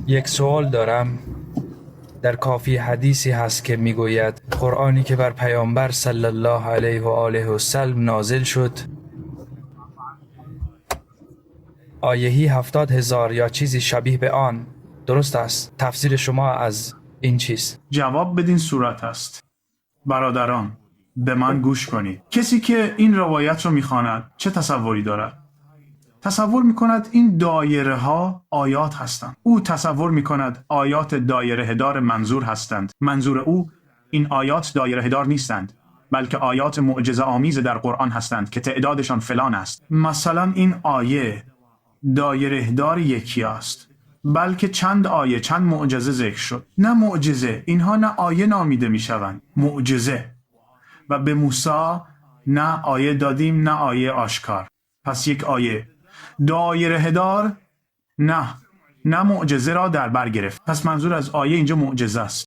یک سوال دارم. در کافی حدیثی هست که میگوید قرآنی که بر پیامبر صلی الله علیه و آله و سلم نازل شد آیهی 70,000 یا چیزی شبیه به آن، درست است؟ تفسیر شما از این چیست؟ جواب بدین صورت است. برادران، به من گوش کنید. کسی که این روایت رو میخواند چه تصوری دارد؟ تصور میکند این دایره ها آیات هستند. او تصور میکند آیات دایره دار منظور هستند. منظور او این آیات دایره دار نیستند، بلکه آیات معجزه آمیز در قرآن هستند که تعدادشان فلان است. مثلا این آیه دایره دار یکی است، بلکه چند آیه، چند معجزه ذکر شد. نه معجزه، اینها نه آیه نامیده میشوند، معجزه. و به موسی نه آیه دادیم نه آیه آشکار. پس یک آیه دایره دار نه معجزه را در بر گرفت. پس منظور از آیه اینجا معجزه است.